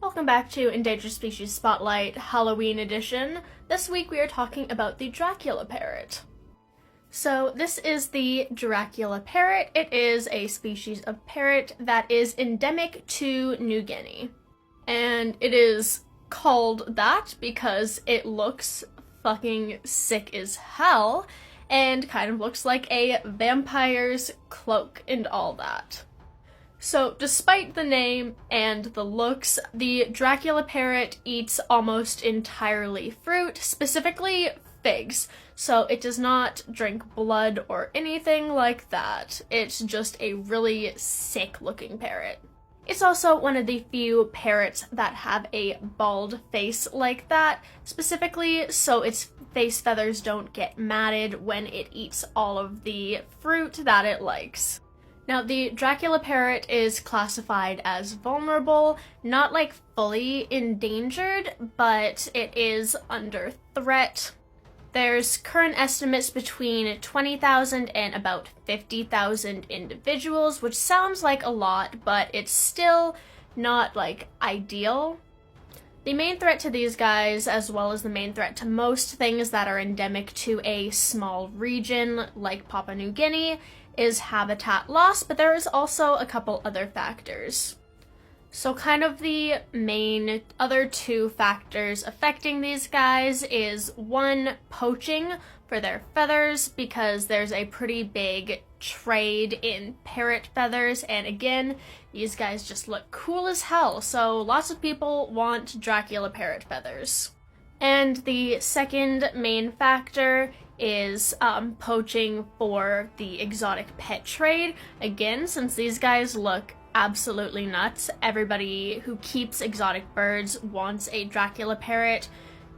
Welcome back to Endangered Species Spotlight Halloween edition. This week we are talking about the Dracula Parrot. So this is the Dracula Parrot. It is a species of parrot that is endemic to New Guinea. And it is called that because it looks fucking sick as hell and kind of looks like a vampire's cloak and all that. So, despite the name and the looks, the Dracula Parrot eats almost entirely fruit, specifically figs. So it does not drink blood or anything like that. It's just a really sick-looking parrot. It's also one of the few parrots that have a bald face like that, specifically so its face feathers don't get matted when it eats all of the fruit that it likes. Now, the Dracula Parrot is classified as vulnerable, not like fully endangered, but it is under threat. There's current estimates between 20,000 and about 50,000 individuals, which sounds like a lot, but it's still not like ideal. The main threat to these guys, as well as the main threat to most things that are endemic to a small region like Papua New Guinea, is habitat loss, but there is also a couple other factors. So kind of the main other two factors affecting these guys is one, poaching for their feathers, because there's a pretty big trade in parrot feathers, and again, these guys just look cool as hell, so lots of people want Dracula parrot feathers. And the second main factor is poaching for the exotic pet trade. Again, since these guys look absolutely nuts, everybody who keeps exotic birds wants a Dracula parrot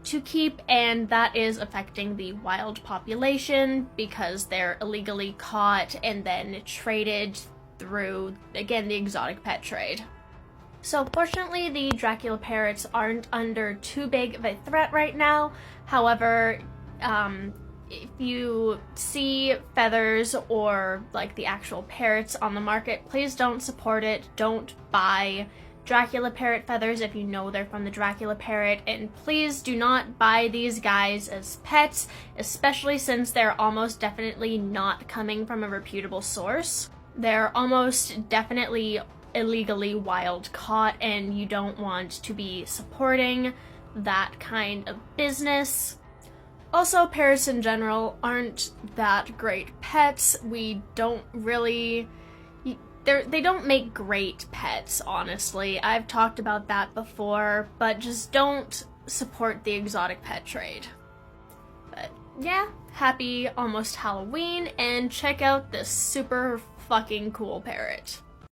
to keep, and that is affecting the wild population because they're illegally caught and then traded through, again, the exotic pet trade. So fortunately, the Dracula parrots aren't under too big of a threat right now. However, if you see feathers or like the actual parrots on the market, please don't support it. Don't buy Dracula parrot feathers if you know they're from the Dracula parrot, and please do not buy these guys as pets, especially since they're almost definitely not coming from a reputable source. They're almost definitely illegally wild caught, and you don't want to be supporting that kind of business. Also, parrots in general aren't that great pets. We don't really... They don't make great pets, honestly. I've talked about that before, but just don't support the exotic pet trade. But yeah, happy almost Halloween, and check out this super fucking cool parrot.